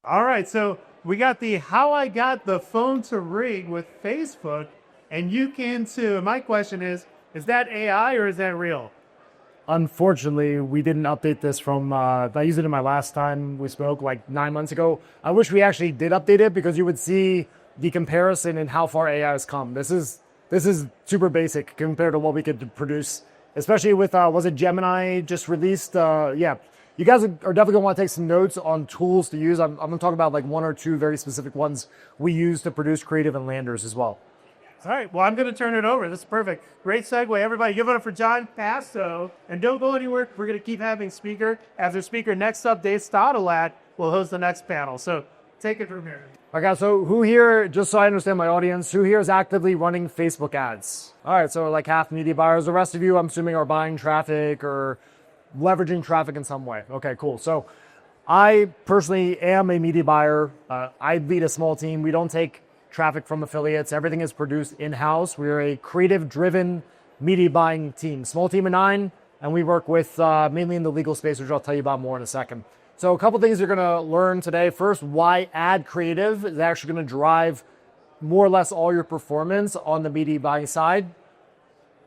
All right, so we got the how I got the phone to ring with Facebook, and you can too. My question is that AI or is that real? Unfortunately, we didn't update this from, I used it in my last time we spoke like 9 months ago. I wish we actually did update it because you would see the comparison and how far AI has come. This is super basic compared to what we could produce, especially with, was it Gemini just released? Yeah, you guys are definitely gonna want to take some notes on tools to use. I'm gonna talk about like one or two very specific ones we use to produce creative and landers as well. All right, well, I'm going to turn it over. This is perfect. Great segue. Everybody give it up for John Pasto. And don't go anywhere. We're going to keep having speaker after speaker. Next up, Dave Stottleat will host the next panel. So take it from here. Okay, so who here, just so I understand my audience, who here is actively running Facebook ads? All right, so like half media buyers. The rest of you, I'm assuming, are buying traffic or leveraging traffic in some way. Okay, cool. So I personally am a media buyer. I lead a small team. We don't take traffic from affiliates. Everything is produced in-house. We're a creative-driven media buying team. Small team of 9, and we work with mainly in the legal space, which I'll tell you about more in a second. So a couple things you're going to learn today. First, why ad creative is actually going to drive more or less all your performance on the media buying side.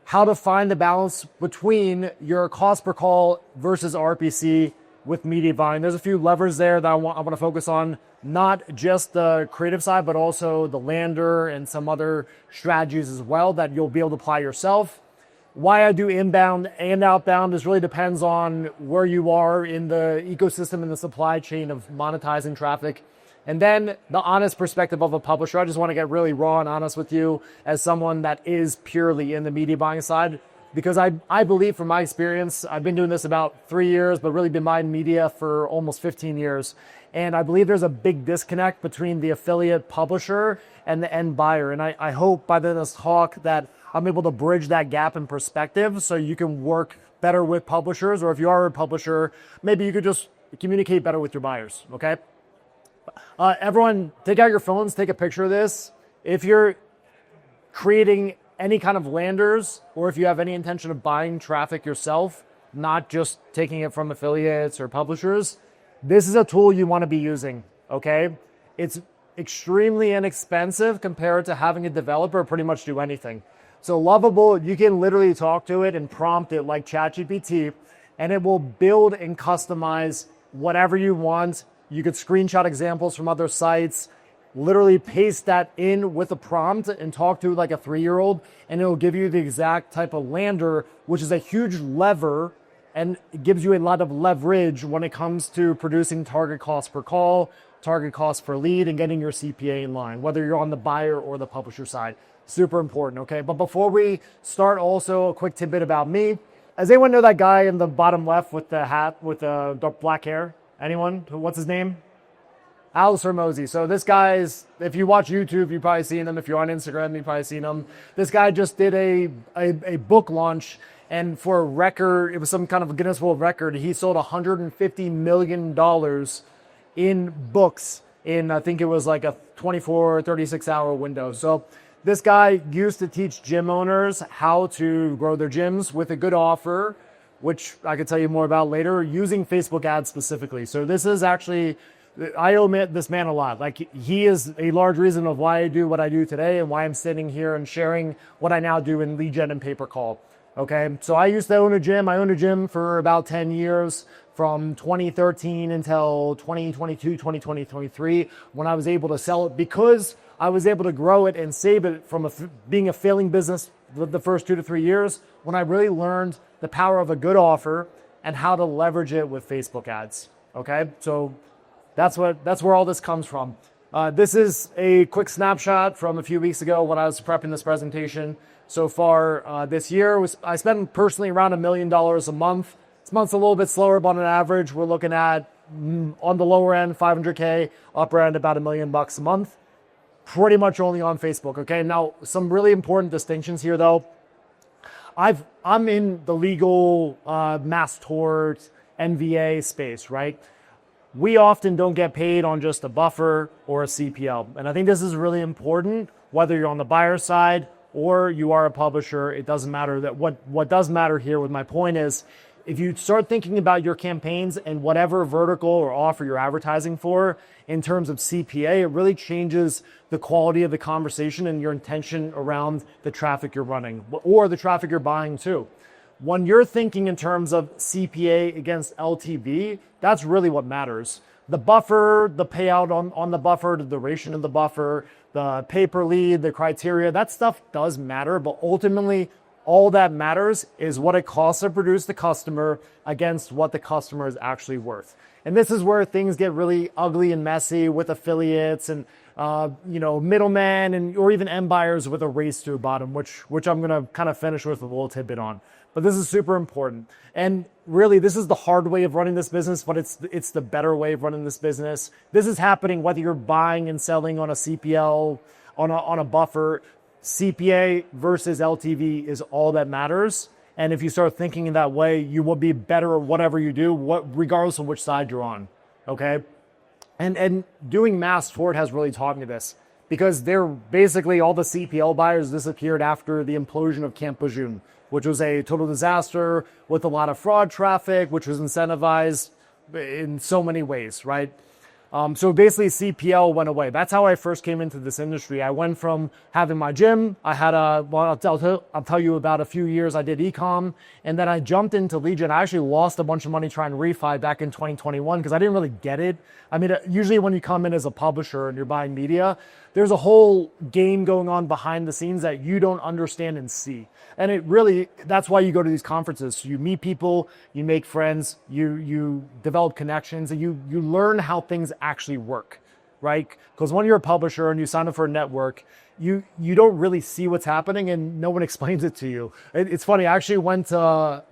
How to find the balance between your cost per call versus RPC with media buying. There's a few levers there that I want to focus on, not just the creative side, but also the lander and some other strategies as well that you'll be able to apply yourself. Why I do inbound and outbound is really depends on where you are in the ecosystem and the supply chain of monetizing traffic. And then the honest perspective of a publisher. I just want to get really raw and honest with you as someone that is purely in the media buying side. Because I believe from my experience, I've been doing this about 3 years, but really been buying media for almost 15 years. And I believe there's a big disconnect between the affiliate publisher and the end buyer. And I hope by this talk that I'm able to bridge that gap in perspective so you can work better with publishers, or if you are a publisher, maybe you could just communicate better with your buyers, okay? Everyone, take out your phones, take a picture of this. If you're creating any kind of landers, or if you have any intention of buying traffic yourself, not just taking it from affiliates or publishers, this is a tool you want to be using, okay? It's extremely inexpensive compared to having a developer pretty much do anything. So Lovable, you can literally talk to it and prompt it like ChatGPT, and it will build and customize whatever you want. You could screenshot examples from other sites, literally paste that in with a prompt and talk to like a 3-year-old, and it'll give you the exact type of lander, which is a huge lever and it gives you a lot of leverage when it comes to producing target cost per call, target cost per lead, and getting your CPA in line, whether you're on the buyer or the publisher side. Super important, okay? But before we start, also a quick tidbit about me. Does anyone know that guy in the bottom left with the hat with the dark black hair? Anyone? What's his name? Alex Hormozi. So this guy's, if you watch YouTube, you've probably seen him. If you're on Instagram, you've probably seen him. This guy just did a book launch, and for a record, it was some kind of Guinness World Record. He sold $150 million in books in, I think it was like a 24 or 36 hour window. So this guy used to teach gym owners how to grow their gyms with a good offer, which I could tell you more about later, using Facebook ads specifically. So this is actually, I owe this man a lot. Like, he is a large reason of why I do what I do today and why I'm sitting here and sharing what I now do in lead gen and pay-per-call. Okay, so I used to own a gym. I owned a gym for about 10 years, from 2013 until 2022, 2023, when I was able to sell it because I was able to grow it and save it from being a failing business the first 2 to 3 years, when I really learned the power of a good offer and how to leverage it with Facebook ads. Okay, so that's where all this comes from. This is a quick snapshot from a few weeks ago when I was prepping this presentation. So far this year, I spend personally around $1 million a month. This month's a little bit slower, but on an average, we're looking at on the lower end, 500K, upper end, about $1 million a month. Pretty much only on Facebook. Okay, now some really important distinctions here, though. I'm in the legal mass tort NVA space, right? We often don't get paid on just a buffer or a CPL. And I think this is really important, whether you're on the buyer side or you are a publisher. It doesn't matter. That what does matter here with my point is if you start thinking about your campaigns and whatever vertical or offer you're advertising for in terms of CPA, it really changes the quality of the conversation and your intention around the traffic you're running or the traffic you're buying too. When you're thinking in terms of CPA against LTV, that's really what matters. The buffer, the payout on the buffer, the duration of the buffer, the pay per lead, the criteria, that stuff does matter, but ultimately all that matters is what it costs to produce the customer against what the customer is actually worth. And this is where things get really ugly and messy with affiliates and middlemen and or even end buyers with a race to a bottom, which I'm gonna kind of finish with a little tidbit on. But this is super important. And really, this is the hard way of running this business, but it's the better way of running this business. This is happening whether you're buying and selling on a CPL, on a buffer. CPA versus LTV is all that matters. And if you start thinking in that way, you will be better at whatever you do, regardless of which side you're on, okay? And doing Mass Fort has really taught me this because they're basically all the CPL buyers disappeared after the implosion of Camp Lejeune, which was a total disaster with a lot of fraud traffic, which was incentivized in so many ways, right? So basically CPL went away. That's how I first came into this industry. I went from having my gym. I had I'll tell you about a few years I did e-com, and then I jumped into lead gen. I actually lost a bunch of money trying to refi back in 2021 because I didn't really get it. I mean, usually when you come in as a publisher and you're buying media, there's a whole game going on behind the scenes that you don't understand and see. And it really, that's why you go to these conferences. So you meet people, you make friends, you develop connections, and you learn how things actually work, right? Because when you're a publisher and you sign up for a network, you don't really see what's happening and no one explains it to you. It's funny, I actually went to,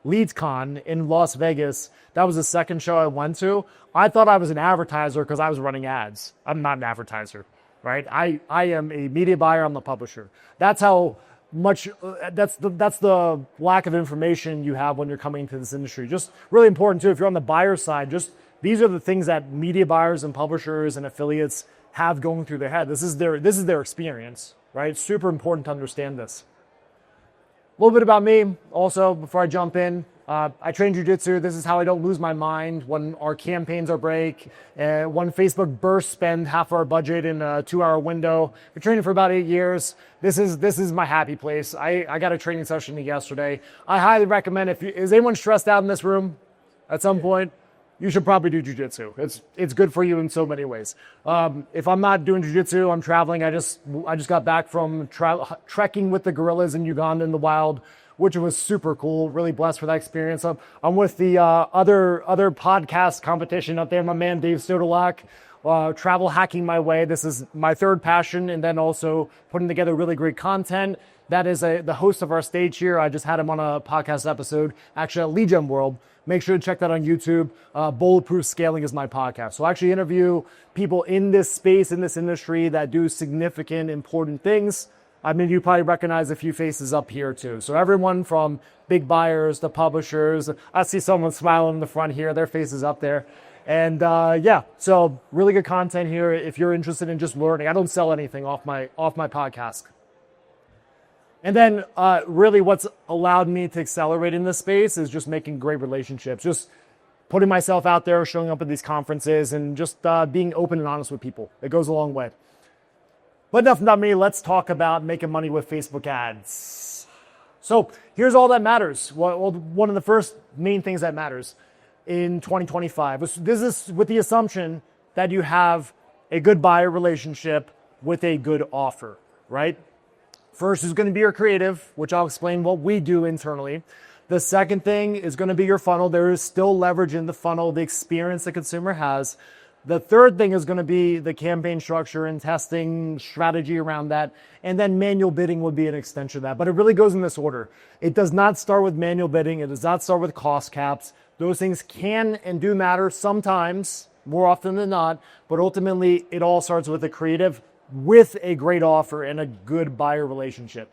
LeadsCon in Las Vegas. That was the second show I went to. I thought I was an advertiser because I was running ads. I'm not an advertiser, right? I am a media buyer, I'm the publisher. That's how much, that's the lack of information you have when you're coming into this industry. Just really important too, if you're on the buyer side, just these are the things that media buyers and publishers and affiliates have going through their head. This is their experience, right? It's super important to understand this. A little bit about me also before I jump in. I train jiu-jitsu. This is how I don't lose my mind when our campaigns are break. When Facebook bursts spend half our budget in a 2-hour window. Been training for about 8 years. This is my happy place. I got a training session yesterday. I highly recommend is anyone stressed out in this room at some point? You should probably do jiu-jitsu. It's good for you in so many ways. If I'm not doing jiu-jitsu, I'm traveling. I just got back from trekking with the gorillas in Uganda in the wild, which was super cool. Really blessed for that experience. I'm with the other podcast competition out there. My man Dave Stodolak, travel hacking my way. This is my third passion, and then also putting together really great content. That is the host of our stage here. I just had him on a podcast episode, actually at Lead Gen World. Make sure to check that on YouTube. Bulletproof Scaling is my podcast. So I actually interview people in this space, in this industry that do significant, important things. I mean, you probably recognize a few faces up here too. So everyone from big buyers to publishers. I see someone smiling in the front here. Their face is up there. And so really good content here if you're interested in just learning. I don't sell anything off my podcast. And then really what's allowed me to accelerate in this space is just making great relationships, just putting myself out there, showing up at these conferences, and just being open and honest with people. It goes a long way. But enough about me. Let's talk about making money with Facebook ads. So here's all that matters. Well, one of the first main things that matters in 2025. This is with the assumption that you have a good buyer relationship with a good offer, right? First is going to be your creative, which I'll explain what we do internally. The second thing is going to be your funnel. There is still leverage in the funnel, the experience the consumer has. The third thing is going to be the campaign structure and testing strategy around that. And then manual bidding would be an extension of that. But it really goes in this order. It does not start with manual bidding. It does not start with cost caps. Those things can and do matter sometimes, more often than not. But ultimately, it all starts with the creative, with a great offer and a good buyer relationship.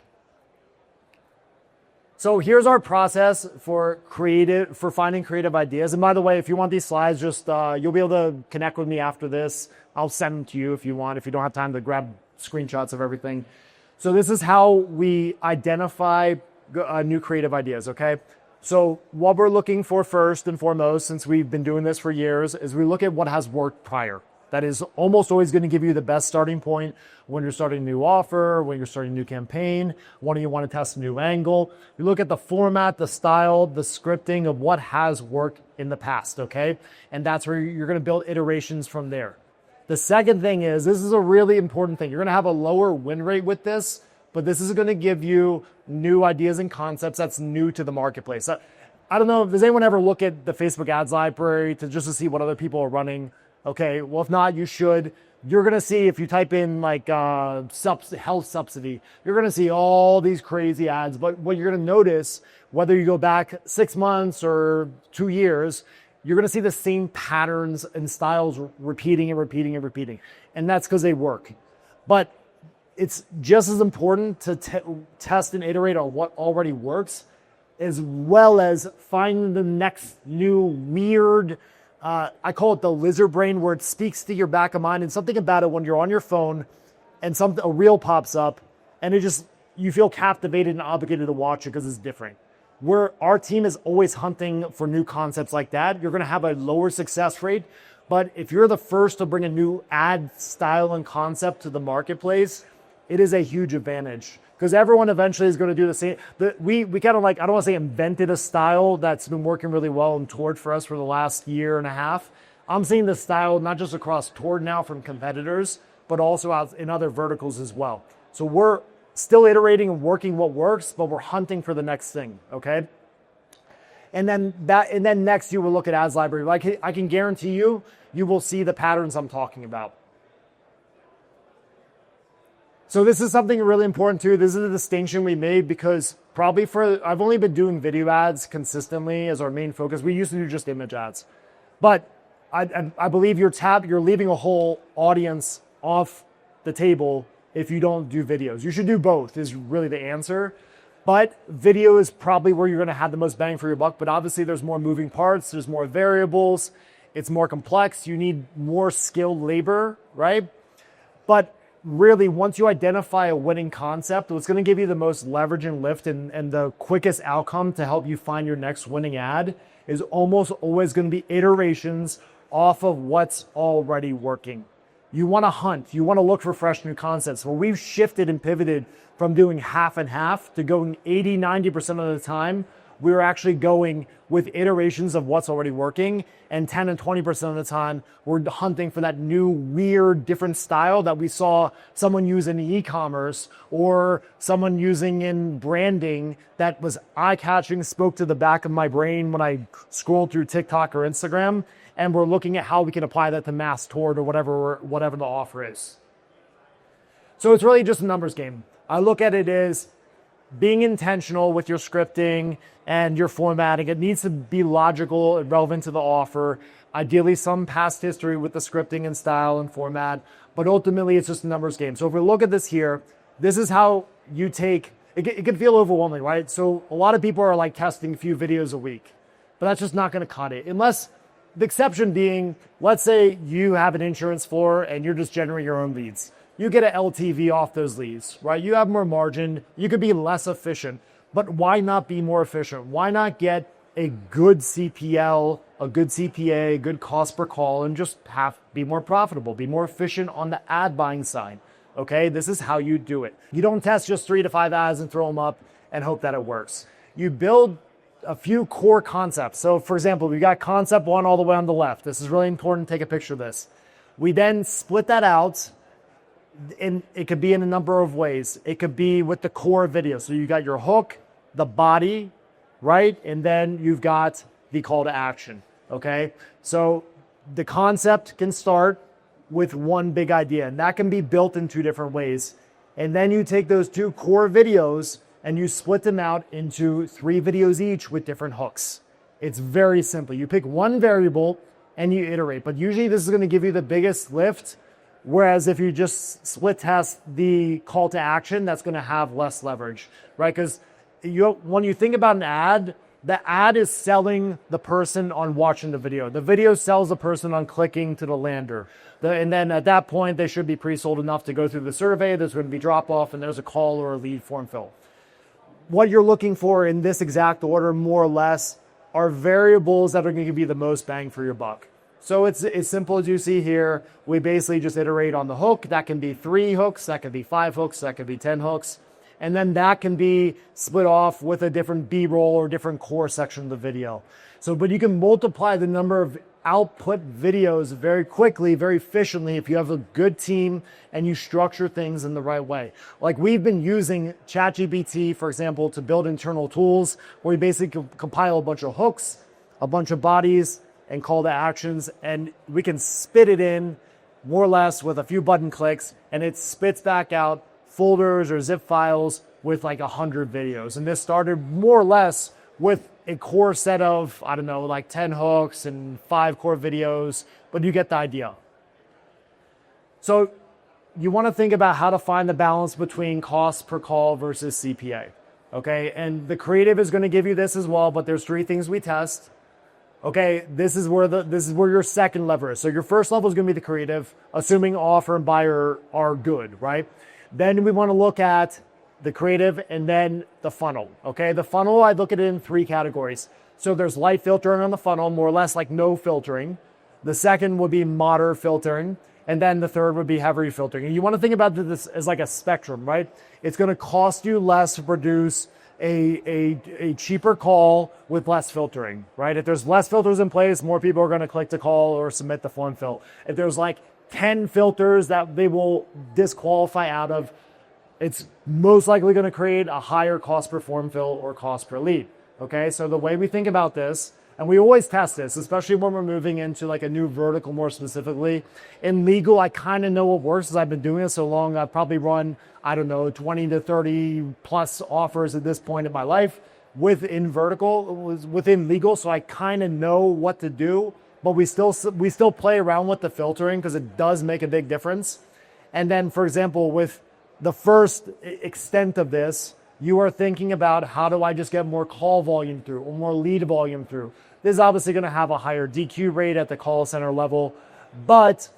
So here's our process for finding creative ideas. And by the way, if you want these slides, just you'll be able to connect with me after this. I'll send them to you if you want, if you don't have time to grab screenshots of everything. So this is how we identify new creative ideas, okay? So what we're looking for first and foremost, since we've been doing this for years, is we look at what has worked prior. That is almost always going to give you the best starting point when you're starting a new offer, when you're starting a new campaign, when you want to test a new angle. You look at the format, the style, the scripting of what has worked in the past, okay? And that's where you're going to build iterations from there. The second thing is, this is a really important thing. You're going to have a lower win rate with this, but this is going to give you new ideas and concepts that's new to the marketplace. I don't know, does anyone ever look at the Facebook ads library just to see what other people are running? Okay, well, if not, you should. You're going to see, if you type in like health subsidy, you're going to see all these crazy ads. But what you're going to notice, whether you go back 6 months or 2 years, you're going to see the same patterns and styles repeating and repeating and repeating. And that's because they work. But it's just as important to test and iterate on what already works, as well as find the next new weird, I call it the lizard brain, where it speaks to your back of mind, and something about it when you're on your phone and a reel pops up and you feel captivated and obligated to watch it because it's different. Where our team is always hunting for new concepts like that, you're going to have a lower success rate. But if you're the first to bring a new ad style and concept to the marketplace, it is a huge advantage, because everyone eventually is going to do the same. We kind of, like, I don't want to say invented a style that's been working really well in Tord for us for the last year and a half. I'm seeing this style not just across Tord now from competitors, but also out in other verticals as well. So we're still iterating and working what works, but we're hunting for the next thing, okay? And then next you will look at ads library. Like, I can guarantee you will see the patterns I'm talking about. So this is something really important too. This is a distinction we made because I've only been doing video ads consistently as our main focus. We used to do just image ads, but I believe you're leaving a whole audience off the table if you don't do videos. You should do both is really the answer. But video is probably where you're going to have the most bang for your buck. But obviously there's more moving parts. There's more variables. It's more complex. You need more skilled labor, right? But really, once you identify a winning concept, what's going to give you the most leverage and lift and the quickest outcome to help you find your next winning ad is almost always going to be iterations off of what's already working. You want to hunt. You want to look for fresh new concepts. Well, we've shifted and pivoted from doing half and half to going 80, 90% of the time. We're actually going with iterations of what's already working, and 10 and 20% of the time, we're hunting for that new, weird, different style that we saw someone use in e-commerce or someone using in branding that was eye-catching, spoke to the back of my brain when I scrolled through TikTok or Instagram, and we're looking at how we can apply that to mass Tord or whatever the offer is. So it's really just a numbers game. I look at it as being intentional with your scripting and your formatting. It needs to be logical and relevant to the offer. Ideally, some past history with the scripting and style and format, but ultimately it's just a numbers game. So if we look at this here, this is how you take, it can feel overwhelming, right? So a lot of people are like testing a few videos a week, but that's just not going to cut it. Unless, the exception being, let's say you have an insurance floor and you're just generating your own leads. You get an LTV off those leads, right? You have more margin. You could be less efficient, but why not be more efficient? Why not get a good CPL, a good CPA, a good cost per call, and just be more profitable, be more efficient on the ad buying side, okay? This is how you do it. You don't test just 3 to 5 ads and throw them up and hope that it works. You build a few core concepts. So for example, we got concept 1 all the way on the left. This is really important. Take a picture of this. We then split that out, and it could be in a number of ways. It could be with the core video. So you got your hook, the body, right? And then you've got the call to action, okay? So the concept can start with one big idea, and that can be built in 2 different ways. And then you take those 2 core videos and you split them out into 3 videos each with different hooks. It's very simple. You pick one variable and you iterate, but usually this is going to give you the biggest lift. Whereas if you just split test the call to action, that's going to have less leverage, right? Because when you think about an ad, the ad is selling the person on watching the video. The video sells the person on clicking to the lander. And then at that point, they should be pre-sold enough to go through the survey. There's going to be drop off and there's a call or a lead form fill. what you're looking for in this exact order, more or less, are variables that are going to give you the most bang for your buck. So it's as simple as you see here. We basically just iterate on the hook. That can be 3 hooks, that can be 5 hooks, that can be 10 hooks. And then that can be split off with a different B-roll or different core section of the video. So, but you can multiply the number of output videos very quickly, very efficiently if you have a good team and you structure things in the right way. Like we've been using ChatGPT, for example, to build internal tools where we basically compile a bunch of hooks, a bunch of bodies, and call to actions, and we can spit it in more or less with a few button clicks, and it spits back out folders or zip files with like 100 videos. And this started more or less with a core set of, I don't know, like 10 hooks and 5 core videos, but you get the idea. So you want to think about how to find the balance between cost per call versus CPA. Okay, and the creative is going to give you this as well, but there's 3 things we test. Okay, this is where your second lever is. So your first level is going to be the creative, assuming offer and buyer are good, right? Then we want to look at the creative and then the funnel. Okay, the funnel, I look at it in 3 categories. So there's light filtering on the funnel, more or less like no filtering. The second would be moderate filtering. And then the third would be heavy filtering. And you want to think about this as like a spectrum, right? It's going to cost you less to produce a cheaper call with less filtering, right? If there's less filters in place, more people are going to click to call or submit the form fill. If there's like 10 filters that they will disqualify out of, it's most likely going to create a higher cost per form fill or cost per lead. Okay, so the way we think about this, and we always test this, especially when we're moving into like a new vertical more specifically. In legal, I kind of know what works because I've been doing it so long. I've probably run, I don't know, 20 to 30 plus offers at this point in my life within legal. So I kind of know what to do, but we still play around with the filtering because it does make a big difference. And then, for example, with the first extent of this, you are thinking about how do I just get more call volume through or more lead volume through. This is obviously going to have a higher DQ rate at the call center level, but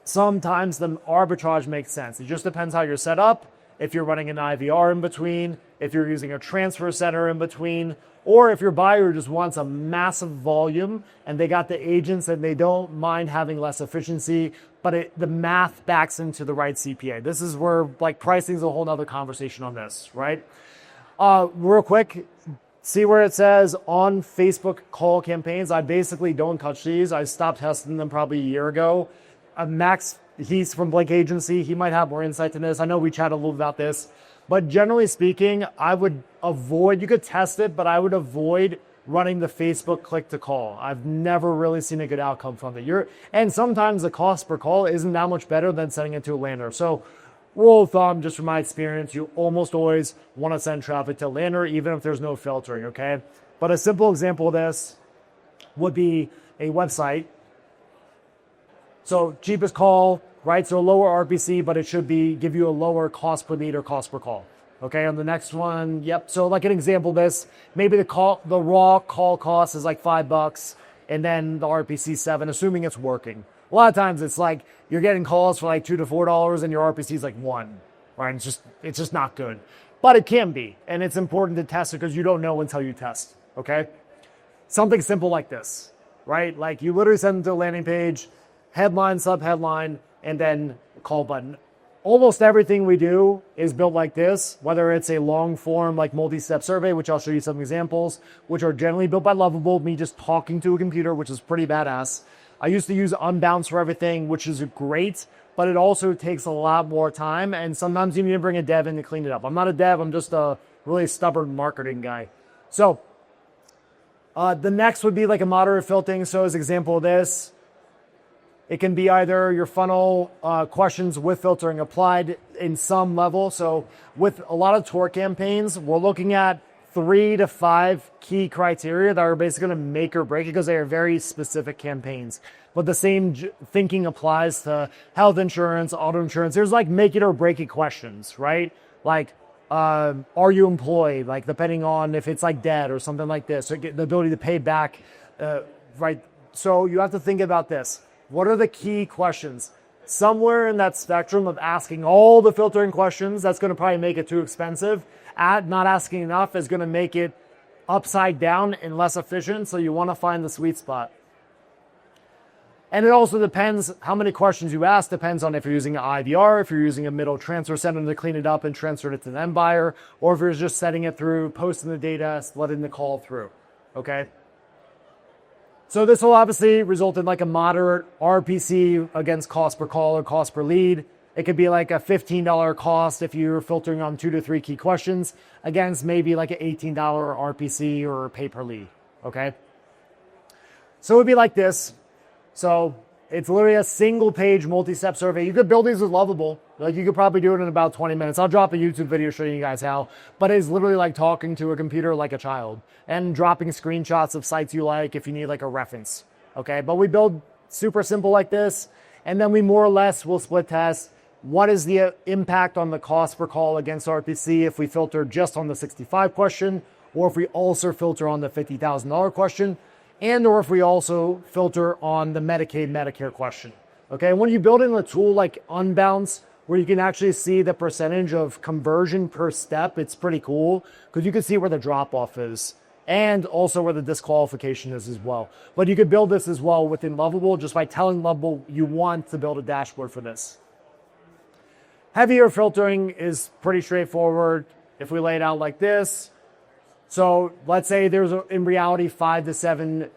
sometimes the arbitrage makes sense. It just depends how you're set up, if you're running an IVR in between, if you're using a transfer center in between, or if your buyer just wants a massive volume and they got the agents and they don't mind having less efficiency, but the math backs into the right CPA. This is where like pricing is a whole nother conversation on this, right? Real quick, see where it says on Facebook call campaigns. I basically don't touch these. I stopped testing them probably a year ago. Max, he's from Blink Agency. He might have more insight to this. I know we chatted a little about this, but generally speaking, I would avoid, you could test it, but I would avoid running the Facebook click to call. I've never really seen a good outcome from it. And sometimes the cost per call isn't that much better than sending it to a lander. So rule of thumb, just from my experience, you almost always want to send traffic to a lander, even if there's no filtering, okay? But a simple example of this would be a website. So cheapest call, right? So lower RPC, but it should give you a lower cost per lead or cost per call. Okay, on the next one, yep. So like an example of this, maybe the raw call cost is like $5 and then the RPC 7, assuming it's working. A lot of times it's like you're getting calls for like $2 to $4 and your RPC is like 1, right? It's just not good, but it can be. And it's important to test it because you don't know until you test, okay? Something simple like this, right? Like you literally send them to a landing page, headline, subheadline, and then call button. Almost everything we do is built like this, whether it's a long form like multi-step survey, which I'll show you some examples, which are generally built by Lovable, me just talking to a computer, which is pretty badass. I used to use Unbounce for everything, which is great, but it also takes a lot more time, and sometimes you need to bring a dev in to clean it up. I'm not a dev, I'm just a really stubborn marketing guy. So the next would be like a moderate filtering. So as an example of this, it can be either your funnel questions with filtering applied in some level. So with a lot of tour campaigns, we're looking at 3 to 5 key criteria that are basically going to make or break it because they are very specific campaigns. But the same thinking applies to health insurance, auto insurance. There's like make it or break it questions, right? Like, are you employed? Like depending on if it's like debt or something like this, so get the ability to pay back, right? So you have to think about this. What are the key questions? somewhere in that spectrum of asking all the filtering questions, that's going to probably make it too expensive. Not asking enough is going to make it upside down and less efficient. So you want to find the sweet spot. And it also depends how many questions you ask, depends on if you're using an IVR, if you're using a middle transfer center to clean it up and transfer it to the end buyer, or if you're just setting it through, posting the data, letting the call through, okay? So this will obviously result in like a moderate RPC against cost per call or cost per lead. It could be like a $15 cost if you're filtering on 2 to 3 key questions against maybe like an $18 RPC or pay per lead, okay? So it would be like this. So it's literally a single page multi-step survey. You could build these with Lovable. Like you could probably do it in about 20 minutes. I'll drop a YouTube video showing you guys how, but it's literally like talking to a computer like a child and dropping screenshots of sites you like if you need like a reference. Okay, but we build super simple like this, and then we more or less will split test. What is the impact on the cost per call against RPC if we filter just on the 65 question, or if we also filter on the $50,000 question, and or if we also filter on the Medicaid, Medicare question. Okay, when you build in a tool like Unbounce, where you can actually see the percentage of conversion per step, it's pretty cool because you can see where the drop off is and also where the disqualification is as well. But you could build this as well within Lovable just by telling Lovable you want to build a dashboard for this. Heavier filtering is pretty straightforward. If we lay it out like this, so let's say there's in reality 5 to 7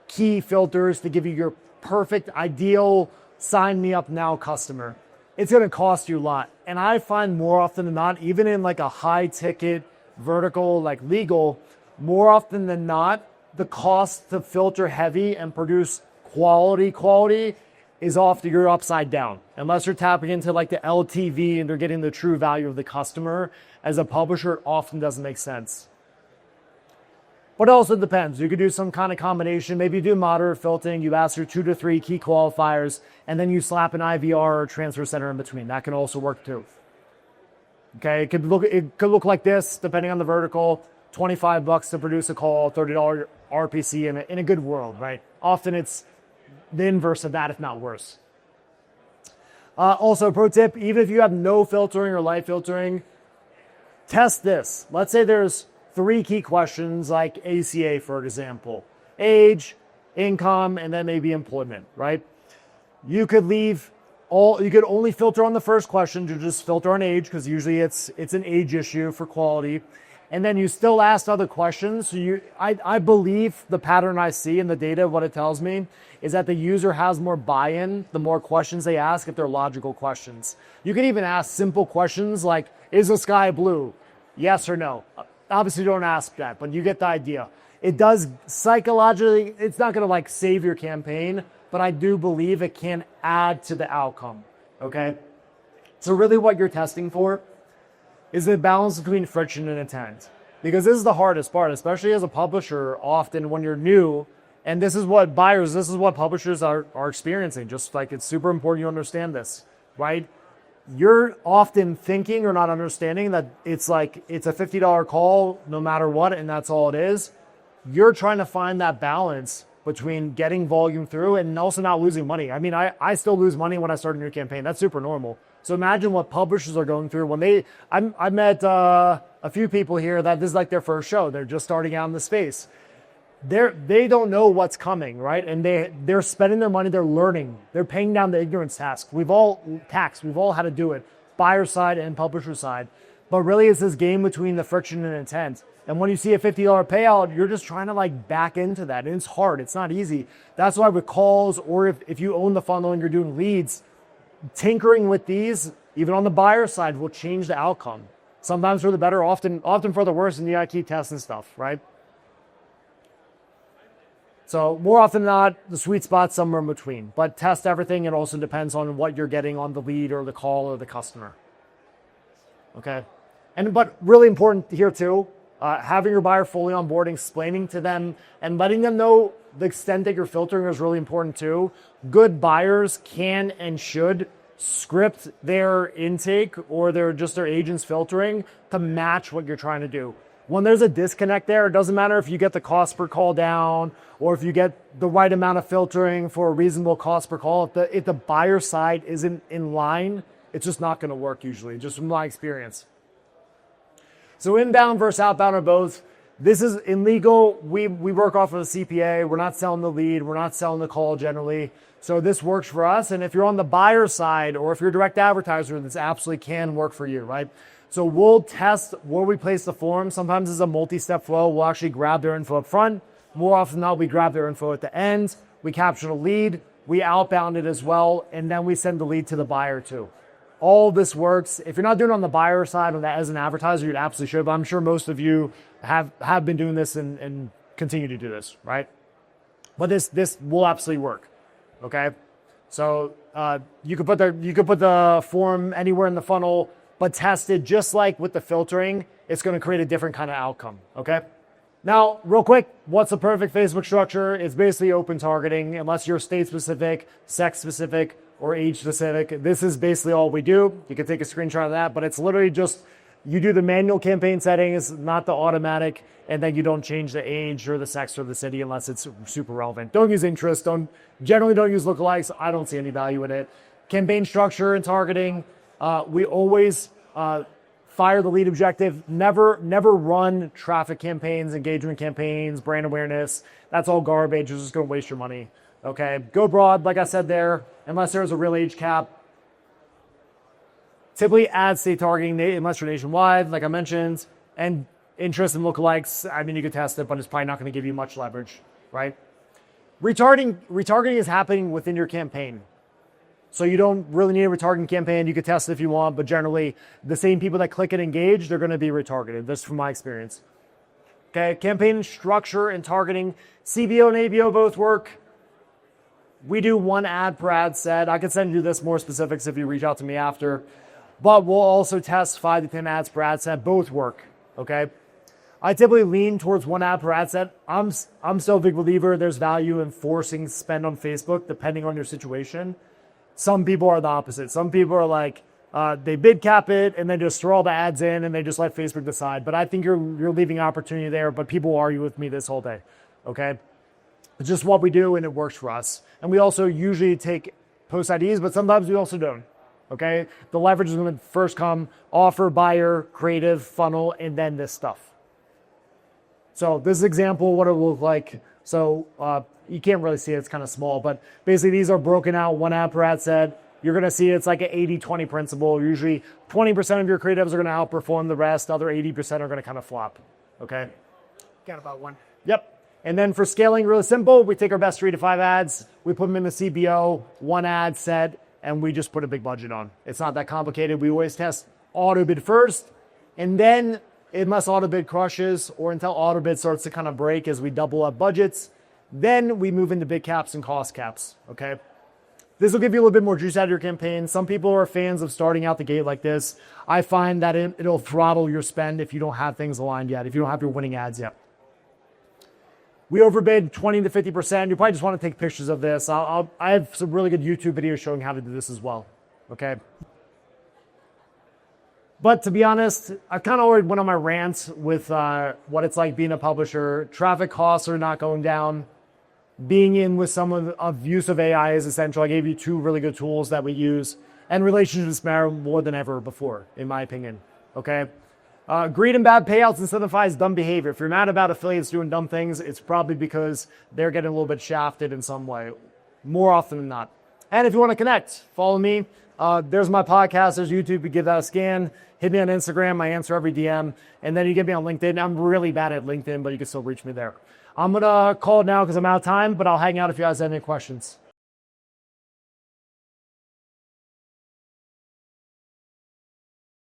key filters to give you your perfect ideal sign me up now customer. It's going to cost you a lot. And I find more often than not, even in like a high ticket vertical like legal, more often than not, the cost to filter heavy and produce quality is off you're upside down. Unless you're tapping into like the LTV and they're getting the true value of the customer. As a publisher, it often doesn't make sense. But it also depends. You could do some kind of combination. Maybe you do moderate filtering. You ask your 2 to 3 key qualifiers, and then you slap an IVR or transfer center in between. That can also work too. Okay, it could look like this, depending on the vertical. $25 to produce a call, $30 RPC in a good world, right? Often it's the inverse of that, if not worse. Also, pro tip, even if you have no filtering or light filtering, test this. Let's say there's 3 key questions like ACA, for example, age, income, and then maybe employment, right? You could only filter on the first question to just filter on age because usually it's an age issue for quality. And then you still ask other questions. So I believe the pattern I see in the data, what it tells me, is that the user has more buy-in the more questions they ask if they're logical questions. You can even ask simple questions like, is the sky blue? Yes or no? Obviously don't ask that, but you get the idea. It does psychologically, it's not going to like save your campaign, but I do believe it can add to the outcome, okay? So really what you're testing for is the balance between friction and intent. Because this is the hardest part, especially as a publisher, often when you're new, and this is what publishers are experiencing, just like it's super important you understand this, right? You're often thinking or not understanding that it's a $50 call no matter what, and that's all it is. You're trying to find that balance between getting volume through and also not losing money. I mean, I still lose money when I start a new campaign. That's super normal. So imagine what publishers are going through when I met a few people here that this is like their first show. They're just starting out in the space. They don't know what's coming, right? And they're spending their money, they're learning, they're paying down the ignorance tax. We've all had to do it, buyer side and publisher side. But really it's this game between the friction and intent. And when you see a $50 payout, you're just trying to like back into that. And it's hard, it's not easy. That's why with calls, or if you own the funnel and you're doing leads, tinkering with these, even on the buyer side, will change the outcome. Sometimes for the better, often for the worse, and you gotta keep testing stuff, right? So more often than not, the sweet spot's somewhere in between. But test everything. It also depends on what you're getting on the lead or the call or the customer. Okay? But really important here too, having your buyer fully on board, explaining to them and letting them know the extent that you're filtering is really important too. Good buyers can and should script their intake or their agents filtering to match what you're trying to do. When there's a disconnect there, it doesn't matter if you get the cost per call down or if you get the right amount of filtering for a reasonable cost per call. If the buyer side isn't in line, it's just not going to work usually, just from my experience. So inbound versus outbound are both. This is illegal. We work off of a CPA. We're not selling the lead. We're not selling the call generally. So this works for us. And if you're on the buyer side or if you're a direct advertiser, this absolutely can work for you, right? So we'll test where we place the form. Sometimes it's a multi-step flow. We'll actually grab their info up front. More often than not, we grab their info at the end. We capture the lead. We outbound it as well. And then we send the lead to the buyer too. All this works. If you're not doing it on the buyer side or that as an advertiser, you absolutely should. But I'm sure most of you have been doing this and continue to do this, right? But this will absolutely work. Okay. So you could put the form anywhere in the funnel, but test it just like with the filtering. It's going to create a different kind of outcome. Okay. Now, real quick, what's a perfect Facebook structure? It's basically open targeting, unless you're state specific, sex specific, or age specific. This is basically all we do. You can take a screenshot of that, but it's literally just you do the manual campaign settings, not the automatic, and then you don't change the age or the sex or the city unless it's super relevant. Don't use interest. Generally don't use lookalikes. I don't see any value in it. Campaign structure and targeting. We always fire the lead objective. Never run traffic campaigns, engagement campaigns, brand awareness. That's all garbage. It's just going to waste your money. Okay, go broad, like I said there, unless there's a real age cap. Typically ad state targeting, unless you're nationwide, like I mentioned, and interest in lookalikes. I mean, you could test it, but it's probably not going to give you much leverage, right? Retargeting is happening within your campaign. So you don't really need a retargeting campaign. You could test it if you want, but generally the same people that click and engage, they're going to be retargeted. That's from my experience. Okay, campaign structure and targeting. CBO and ABO both work. We do one ad per ad set. I can send you this more specifics if you reach out to me after. But we'll also test 5 to 10 ads per ad set. Both work, okay? I typically lean towards one ad per ad set. I'm still a big believer there's value in forcing spend on Facebook depending on your situation. Some people are the opposite. Some people are like, they bid cap it and then just throw all the ads in and they just let Facebook decide. But I think you're leaving opportunity there, but people argue with me this whole day, okay? It's just what we do and it works for us. And we also usually take post IDs, but sometimes we also don't, okay? The leverage is going to first come offer, buyer, creative, funnel, and then this stuff. So this is an example of what it will look like. So you can't really see it, it's kind of small, but basically these are broken out one ad per ad set. You're going to see it's like an 80-20 principle. Usually 20% of your creatives are going to outperform the rest. The other 80% are going to kind of flop, okay? Got about one. Yep. And then for scaling, really simple, we take our best 3 to 5 ads, we put them in the CBO, one ad set, and we just put a big budget on. It's not that complicated. We always test auto bid first, and then unless auto bid crushes or until auto bid starts to kind of break as we double up budgets, then we move into bid caps and cost caps, okay? This will give you a little bit more juice out of your campaign. Some people are fans of starting out the gate like this. I find that it'll throttle your spend if you don't have things aligned yet, if you don't have your winning ads yet. We overbid 20 to 50%. You probably just want to take pictures of this. I have some really good YouTube videos showing how to do this as well, okay? But to be honest, I kind of already went on my rant with what it's like being a publisher. Traffic costs are not going down. Being in with some of use of AI is essential. I gave you 2 really good tools that we use. And relationships matter more than ever before, in my opinion, okay? Greed and bad payouts incentivize dumb behavior. If you're mad about affiliates doing dumb things, it's probably because they're getting a little bit shafted in some way, more often than not. And if you want to connect, follow me. There's my podcast, there's YouTube, you give that a scan. Hit me on Instagram, I answer every DM. And then you get me on LinkedIn. I'm really bad at LinkedIn, but you can still reach me there. I'm going to call it now because I'm out of time, but I'll hang out if you guys have any questions.